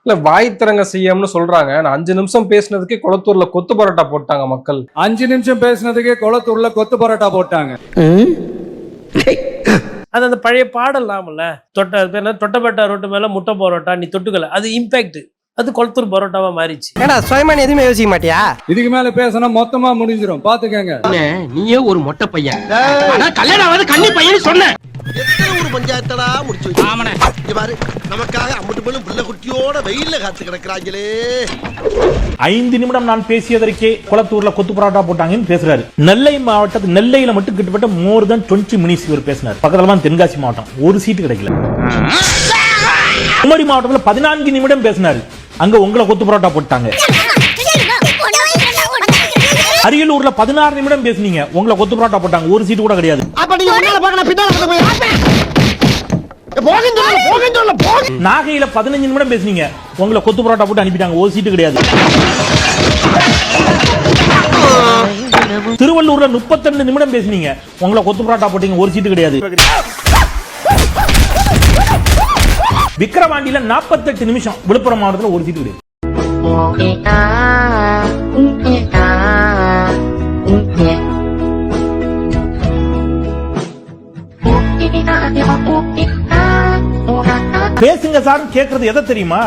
இல்ல வாய்த்திறங்க செய்யணும்னு சொல்றாங்க. நான் 5 நிமிஷம் பேசினதுக்கே கொளத்தூர்ல கொத்து பரோட்டா போட்டாங்க மக்கள். 5 நிமிஷம் பேசினதுக்கே கொளத்தூர்ல கொத்து பரோட்டா போட்டாங்க. அது அந்த பழைய பாடல் நாமல்ல, தொட்டபெட்டா ரோட்டு மேல முட்டை பரோட்டா நீ தொட்டுக்கல, அது இம்பாக்ட், அது கொளத்தூர் பரோட்டாவா மாறிச்சு. ஏடா சுயமான எதுவுமே யோசிக்க மாட்டியா? இதுக்கு மேல பேசினா மொத்தமா முடிஞ்சிடும், பாத்துக்கங்க. நீயே ஒரு மொட்டை பையன், கல்யாணம் ஆகாத கன்னி பையன் சொன்ன. எத்தனை ஒரு பஞ்சாயத்தடா முடிச்சு வச்சு பாரு, நமக்காக அம்பட்டு போலும் பிள்ளை குட்டியோட வெயில்ல காத்து கிடக்குறாங்களே. 5 நிமிடம் நான் பேசியதற்கே கொளத்தூர்ல கொத்து பரோட்டா போட்டாங்கன்னு பேசுறாரு. நெல்லை மாவட்டத்து நெல்லையில மட்டும் கிட்டத்தட்ட மோர் தென் 20 மினிட்ஸ் இவர் பேசினார். பக்கத்துல தான் தென்காசி மாவட்டம், ஒரு சீட்டு கிடைக்கல. குமரி மாவட்டத்துல 14 நிமிடம் பேசினாரு, அங்க உங்களை கொத்து பரோட்டா போட்டாங்க. அரியலூர்ல 16 நிமிடம் பேசுனீங்க, உங்களை கொத்து பரோட்டா போட்டாங்க, ஒரு சீட்டு கூட கிடையாது. நாகையில 15 நிமிடம் பேசுனீங்க, உங்களை கொத்து பரோட்டா போட்டு அனுப்பிட்டாங்க, ஒரு சீட்டு கிடையாது. திருவள்ளூர்ல 32 நிமிடம் பேசுனீங்க, உங்களை கொத்து பரோட்டா போட்டீங்க, ஒரு சீட்டு கிடையாது. விக்கிரவாண்டியில 48 நிமிஷம், விழுப்புரம் மாவட்டத்தில் ஒரு சீட்டு கிடையாது. பேசுங்க சார் கேக்குறது எதை தெரியுமா?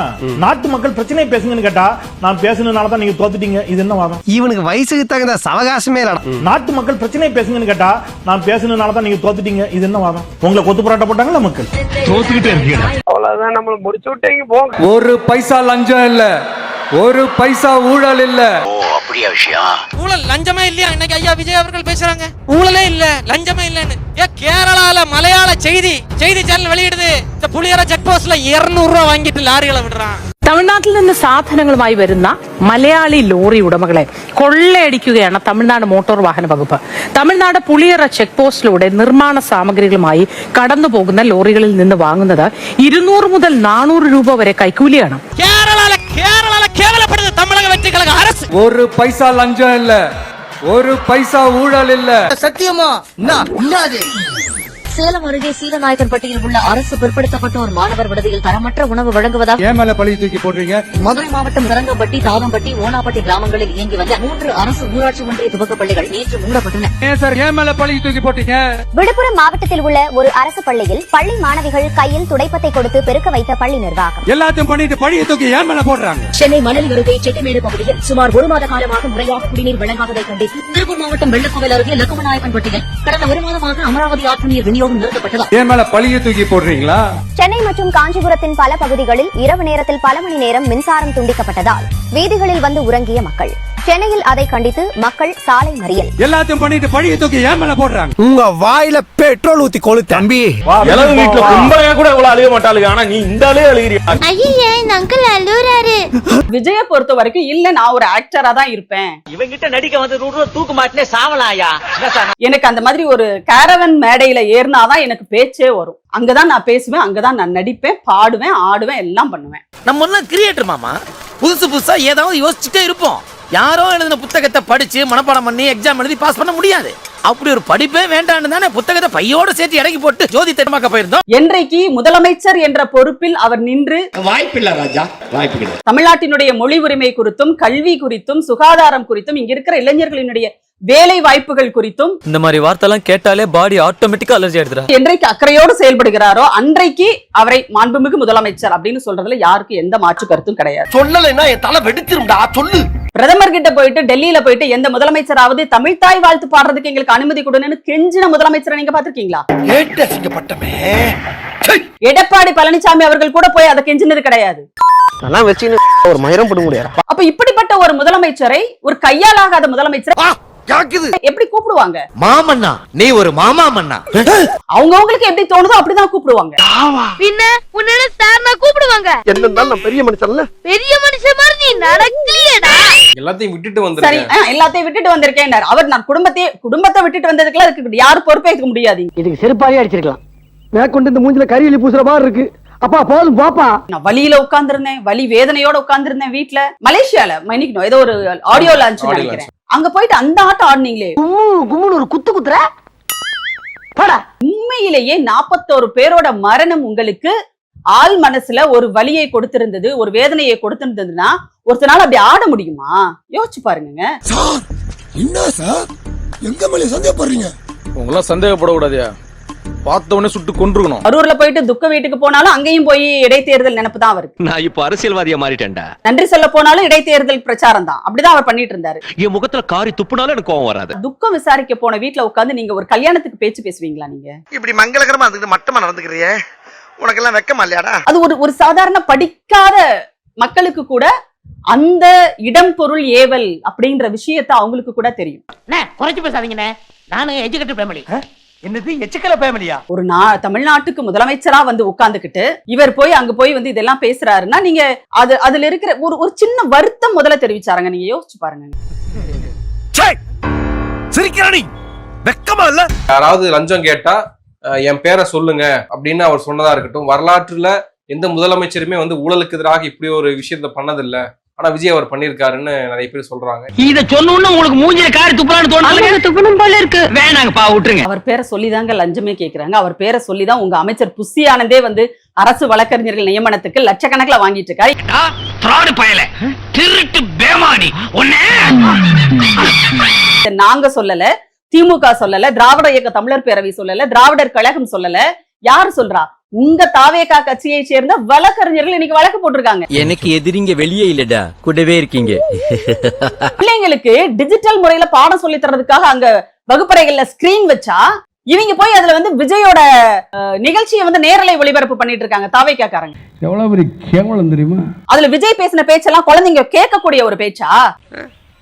நாட்டு மக்கள் பிரச்சனை பேசுங்கன்னு கேட்டா, நான் பேசுனதுனால தான் நீங்க தோத்துட்டீங்க, இது என்ன வாதம்? இவனுக்கு வயசுக்கு தகுந்த சவகாசமே இல்லடா. நாட்டு மக்கள் பிரச்சனை பேசுங்கன்னு கேட்டா, நான் பேசுனதுனால தான் நீங்க தோத்துட்டீங்க, இது என்ன வாதம்? உங்களை கொத்து பரோட்டா போட்டாங்கல்ல மக்கள், தோத்துக்கிட்டே இருக்கீங்க. அவ்வளவுதான், நம்மள முடிச்சு விட்டீங்க போங்க. ஒரு பைசா லஞ்சம் இல்ல, ஒரு பைசா ஊழல் இல்ல. அப்படியா விஷயம்? ஊழல் லஞ்சமே இல்லையா? இன்னைக்கு ஐயா விஜய் அவர்கள் பேசுறாங்க ஊழலே இல்ல லஞ்சமே இல்லன்னு. கேரளால மலையாள செய்தி சேனல் வெளியிடுது, இந்த புளியரை செக் போஸ்ட்ல 200 രൂപ വാങ്ങിട്ട് ലാറികളെ വിടുறான். തമിഴ്നാട്ടിൽ നിന്ന് സാധനങ്ങളുമായി വരുന്ന മലയാളി ലോറി ഉടമകളെ കൊള്ളയടിക്കുകയാണ് തമിഴ്നാട് മോട്ടോർ വാഹന വകുപ്പ്. തമിഴ്നാട് പുളിയറ ചെക്ക് പോസ്റ്റിലൂടെ നിർമ്മാണ സാമഗ്രികളുമായി കടന്നുപോകുന്ന ലോറികളിൽ നിന്ന് വാങ്ങുന്നത് 200 മുതൽ 400 രൂപ വരെ കൈക്കൂലിയാണ്. കേരളാല കേവലപ്പെടുന്നത് തമിഴക വെറ്റികള அரசு. ஒரு பைசா லஞ்சம் இல்ல, ஒரு பைசா ஊழல் இல்ல. சத்தியமா சேலம் அருகே சீலநாயக்கன்பட்டியில் உள்ள அரசு பிற்படுத்தப்பட்டோர் மாணவர் விடுதியில் தரமற்ற உணவு வழங்குவதாக ஏன் மேல பழி தூக்கி போடுறீங்க? மதுரை மாவட்டம் சரங்கம்பட்டி, தாதம்பட்டி, ஓனாப்பட்டி கிராமங்களில் இயங்கி வந்த 3 அரசு ஊராட்சி ஒன்றிய துவக்க பள்ளிகள் நேற்று மூடப்பட்டன. ஏன் மேல பழி தூக்கி போட்டீங்க? விழுப்புரம் மாவட்டத்தில் உள்ள ஒரு அரசு பள்ளியில் பள்ளி மாணவிகள் கையில் துடைப்பத்தை கொடுத்து பெருக்க வைத்த பள்ளி நிர்வாகம் எல்லாத்தையும் பண்ணிட்டு பழியை தூக்கி ஏன் மேல போடுறாங்க? சென்னை மணலி அருகே செட்டிமேடு பகுதியில் சுமார் 1 மாத காலமாக முறையாக குடிநீர் வழங்காததை கண்டித்து திருப்பூர் மாவட்டம் வெள்ளக்கோவில் அருகே லக்குமநாயக்கன்பட்டியில் கடந்த 1 மாதமாக அமராவதி ஆற்று நீர் விநியோகம் நிறுத்தப்பட்டது. ஏன் மேல பழியை தூக்கி போடுறீங்களா? சென்னை மற்றும் காஞ்சிபுரத்தின் பல பகுதிகளில் இரவு நேரத்தில் பல மணி நேரம் மின்சாரம் துண்டிக்கப்பட்டதால் வீதிகளில் வந்து உறங்கிய மக்கள். சென்னையில் அதை கண்டித்து மக்கள் சாலை மறியல். எல்லாத்தையும் பண்ணிட்டு பழியை தூக்கி ஏன் மேல போடுறாங்க? உங்க வாயில பெட்ரோல் ஊத்தி கொளு தம்பி. எலவு வீட்டுல கும்பலையா கூட இவ்வளவு அழுக மாட்டாளுங்க, ஆனா நீ இந்த ஆளே அழுகிறீங்க. ஐயே இந்த அங்கிள் அழுறாரு. விஜய பொறுத்த வரைக்கும் இல்ல, நான் ஒரு ஆக்டரா தான் இருப்பேன், இவங்கிட்ட நடிக்க வந்து தூக்கு மாட்டினே சாவலாயா. எனக்கு அந்த மாதிரி ஒரு கேரவன் மேடையில ஏறினாதான் எனக்கு பேச்சே வரும். அங்கதான் நான் பேசுவேன், அங்கதான் நான் நடிப்பேன், பாடுவேன், ஆடுவேன், எல்லாம் பண்ணுவேன். நம்ம எல்லாம் கிரியேட்டர் மாமா, புதுசா ஏதாவது யோசிச்சுட்டே இருப்போம். யாரோ எழுதின புத்தகத்தை படிச்சு மனப்பாடம் பண்ணி எக்ஸாம் எழுதி பாஸ் பண்ண முடியாது. அப்படி ஒரு படிப்பே வேண்டான்னு தானே புத்தகத்தை பையோட சேர்த்து இறக்கி போட்டு ஜோதி திட்டமாக்க போயிருந்தோம். என்றைக்கு முதலமைச்சர் என்ற பொறுப்பில் அவர் நின்று வாய்ப்பில்லை ராஜா, வாய்ப்பு. தமிழ்நாட்டினுடைய மொழி உரிமை குறித்தும், கல்வி குறித்தும், சுகாதாரம் குறித்தும், இங்க இருக்கிற இளைஞர்களினுடைய வேலை வாய்ப்புகள் குறித்தும் இந்த மாதிரி வார்த்தைலாம் கேட்டாலே பாடி ஆட்டோமேட்டிக்கா அலர்ஜி ஆயிடுது. என்றைக்கு அக்கறையோடு செயல்படுகிறாரோ அன்றைக்கு அவரை மாண்புமிகு முதலமைச்சர் அப்படின்னு சொல்றதுல யாருக்கு எந்த மாற்று கருத்தும் கிடையாது. சொல்லலைன்னா என் தலை வெடிச்சிரும்டா, சொல்லு. பிரதமர் கிட்ட போயிட்டு டெல்லியில போயிட்டு எந்த முதலமைச்சராவது தமிழ்தாய் வாழ்த்து பாடுறதுக்கு எங்களுக்கு அனுமதி கொடுன்னு கெஞ்சின முதலமைச்சரை நீங்க பாத்திருக்கீங்களா? எடப்பாடி பழனிசாமி அவர்கள் கூட போய் அதை கெஞ்சினது கிடையாது. ஒரு மயிரம் போட முடியாது. அப்ப இப்படிப்பட்ட ஒரு முதலமைச்சரை, ஒரு கையாலாகாத முதலமைச்சரை எப்படி கூப்பிடுவாங்க? மாமன்னா, நீ ஒரு மாமா மன்னா. அவங்களுக்கு எப்படி தோணுதோ அப்படிதான் கூப்பிடுவாங்க. பின்ன உன்ன சார்னா கூப்பிடுவாங்க. என்னன்னா நான் பெரிய மனுஷன்ல, பெரிய மனுஷன் மாதிரி நீ நடக்கலையேடா. எல்லாத்தையும் விட்டுட்டு சரி, வந்திருக்கேன். எல்லாத்தையும் விட்டுட்டு வந்திருக்கேன். அவர் நான் குடும்பத்தை விட்டுட்டு வந்ததுக்குலாம் அதுக்கு யாரும் பொறுப்பேற்க முடியாது. இதுக்கு செருப்பாலே அடிச்சிருக்கலாம். மேற்கொண்டு இந்த மூஞ்சில கரியலி பூசுற மாதிரி இருக்கு. அப்பா போதும் பாப்பா. நான் வலியில உட்கார்ந்திருந்தேன், வலி வேதனையோட உட்கார்ந்திருந்தேன் வீட்டுல. மலேசியால மன்னிக்கணும், ஏதோ ஒரு ஆடியோ லான்ச் நினைக்கிறேன். அங்க போயிட்டு அந்த ஆட்டம் ஆடுனீங்களே, கும்முன்னு ஒரு குத்து குத்துற. உண்மையிலேயே 41 பேரோட மரணம் உங்களுக்கு ஆள் மனசுல ஒரு வலியை கொடுத்திருந்தது, ஒரு வேதனையை கொடுத்திருந்ததுன்னா ஒருத்தனால அப்படி ஆட முடியுமா? யோசிச்சு பாருங்க. சார் என்ன சார் எங்க மேல சந்தேகப்படுறீங்க? உங்களாம் சந்தேகப்படக்கூடாதியா, பார்த்த உடனே சுட்டு கொன்றுக்கணும். அரூர்ல போயிட்டு துக்க வீட்டுக்கு போனாலும் அங்கேயும் போய் இடைத்தேர்தல் நினைப்பு தான் அவருக்கு. நான் இப்ப அரசியல்வாதியா மாறிட்டேன்டா. நன்றி சொல்ல போனாலும் இடைத்தேர்தல் பிரச்சாரம் தான். அப்படிதான் அவர் பண்ணிட்டு இருந்தாரு. என் முகத்துல காரி துப்புனாலும் எனக்கு கோவம் வராது. துக்கம் விசாரிக்க போன வீட்டுல உட்கார்ந்து நீங்க ஒரு கல்யாணத்துக்கு பேச்சு பேசுவீங்களா? நீங்க இப்படி மங்களகரமா அதுக்கு மட்டமா நடந்துக்கிறியே, உனக்கெல்லாம் வெக்கமா இல்லையாடா? அது ஒரு சாதாரண படிக்காத மக்களுக்கு கூட அந்த இடம் பொருள் ஏவல் அப்படின்ற விஷயத்தை அவங்களுக்கு கூட தெரியும். குறைச்சு பேசாதீங்கண்ணே, நானு எஜுகேட்டட் ஃபேமிலி. என்னது எச்சக்கல ஃபேமிலியா? ஒரு தமிழ்நாட்டுக்கு முதலமைச்சரா வந்து உட்கார்ந்துகிட்டு இவர் போய் அங்க போய் வந்து இதெல்லாம் பேசுறாருன்னா நீங்க அதுல இருக்கிற ஒரு சின்ன வருத்தம் முதல்ல தெரிவிச்சாருங்க. நீங்க யோசிச்சு பாருங்க. சிரிக்கிறானி வெக்கமா இல்ல? யாராவது லஞ்சம் கேட்டா என் பேரை சொல்லுங்க அப்படின்னு அவர் சொன்னதா இருக்கட்டும். வரலாற்றுல எந்த முதலமைச்சருமே வந்து ஊழலுக்கு எதிராக இப்படி ஒரு விஷயத்த பண்ணதில்ல. ஆனா விஜய் அவர் பண்ணிருக்காருன்னு நிறைய பேர் சொல்றாங்க. இத சொன்ன உங்களுக்கு மூஞ்சில காரி துப்புறான்னு தோணுது. துப்பணும் போல இருக்கு. வேணாங்கப்பா விட்டுருங்க. அவர் பேரை சொல்லிதாங்க லஞ்சமே கேக்குறாங்க. அவர் பேரை சொல்லிதான் உங்க அமைச்சர் புசி ஆனந்தே வந்து அரசு வழக்கறிஞர்கள் நியமனத்துக்கு லட்சக்கணக்கில் வாங்கிட்டு இருக்காரு. திருட்டு பேமானி நாங்க சொல்லல, திமுக சொல்லல, திராவிட இயக்க தமிழர் பேரவை சொல்லல, திராவிடர் கழகம் சொல்லல. யாரு சொல்றா? உங்க தாவேகா கட்சியை சேர்ந்த வழக்கறிஞர்கள் இன்னைக்கு வழக்கு போட்டிருக்காங்க. எனக்கு எதிரிங்க வெளியே இல்லடா, கூடவே இருக்கீங்க. பிள்ளைங்களுக்கு டிஜிட்டல் முறையில பாடம் சொல்லி தரதுக்காக அங்க வகுப்பறைகள்ல ஸ்கிரீன் வச்சா இவங்க போய் அதுல வந்து விஜயோட நிகழ்ச்சியை வந்து நேரலை ஒளிபரப்பு பண்ணிட்டு இருக்காங்க தாவேகாக்காரங்க. எவ்வளவு பெரிய கேவலம் தெரியுமா? அதுல விஜய் பேசின பேச்செல்லாம் குழந்தைங்க கேட்கக்கூடிய ஒரு பேச்சா?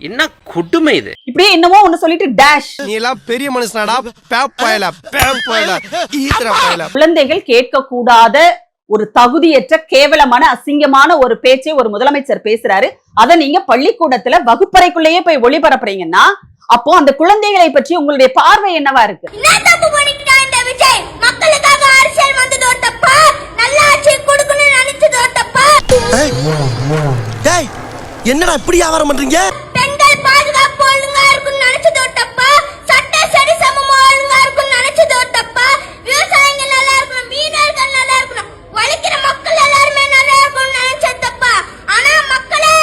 என்ன கொடுமை இது? இப்படியே என்னமோ ஒண்ணு சொல்லிட்டு டேஷ். நீ எல்லாம் பெரிய மனுஷனாடா, குழந்தைகள் கேட்க கூடாத ஒரு தகுதியற்ற கேவலமான அசிங்கமான ஒரு பேச்சை ஒரு முதலமைச்சர் பேசுறாரு. அத நீங்க பள்ளிக்கூடத்துல வகுப்பறைக்குள்ளேயே போய் ஒளிபரப்புறீங்கன்னா அப்போ அந்த குழந்தைகளை பற்றி உங்களுடைய பார்வை என்னவா இருக்கு? என்னடா இப்படி வியாபாரம் பண்றீங்க? பெண்கள் பாதுகாப்பு ஒழுங்கா இருக்குன்னு நினைச்சதோ தப்பா, சட்ட சரி சமமா ஒழுங்கா இருக்குன்னு நினைச்சதோ தப்பா, விவசாயிகள் நல்லா இருக்கணும், மீனவர்கள் நல்லா இருக்கணும், வலிக்கிற மக்கள் எல்லாருமே நல்லா இருக்கணும்னு நினைச்சது தப்பா. ஆனா மக்களே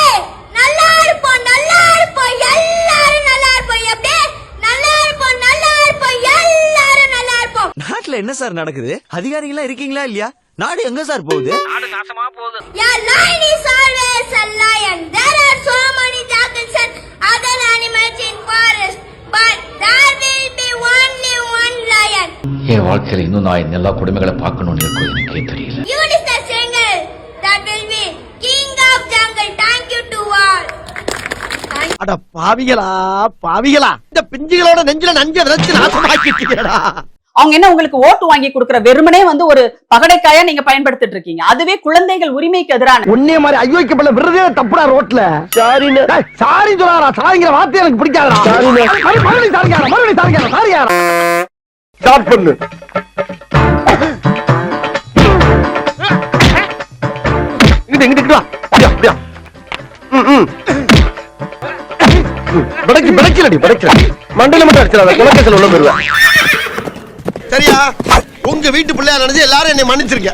நல்லா இருப்போம், நல்லா இருப்போம், எல்லாரும் நல்லா இருப்போம், அப்படியே நல்லா இருப்போம், நல்லா இருப்போம், எல்லாரும் நல்லா இருப்போம். நாட்டுல என்ன சார் நடக்குது? அதிகாரிகளா இருக்கீங்களா இல்லையா? நாடு எங்க சார் போகுது? நாடு நாசமா போகுது. Your line is always a lion. There are so many jackals and other animals in forest, but there will be only one lion. என் வாழ்க்கையில இன்னும் நான் எல்லா குடும்பங்களை பார்க்கணும்னு இருக்கும், எனக்கே தெரியல. You is the single that will be king of jungle. Thank you to all. அட பாவிகளா பாவிகளா, இந்த பிஞ்சுகளோட நெஞ்சில நஞ்ச விதைச்சு நாசமாக்கிட்டீங்கடா. அவங்க என்ன உங்களுக்கு ஓட்டு வாங்கி கொடுக்கிற வெறுமனே வந்து ஒரு பகடைக்காயா நீங்க பயன்படுத்திட்டு இருக்கீங்க. அதுவே குழந்தைகள் உரிமைக்கு எதிரான. உன்னே மாதிரி ஐயோக்கப்பட விடுறதே தப்புடா ரோட்ல. சாரின்னு சாரி சொல்லாரா, சாரிங்கிற வார்த்தை எனக்கு பிடிக்காதடா. மறுபடியும் சாரிக்காரா, மறுபடியும் சாரிக்காரா, சாரியாரா. ஸ்டார்ட் பண்ணு. இங்கிட்டு வா. அப்படியா படைக்கலடி படைக்கல மண்டையில மட்டும் அடிச்சிடாத, குலக்கேசல் உள்ள போயிருவேன். சரியா? உங்க வீட்டு பிள்ளையா நினைச்சு எல்லாரும் என்னை மன்னிச்சிருக்க.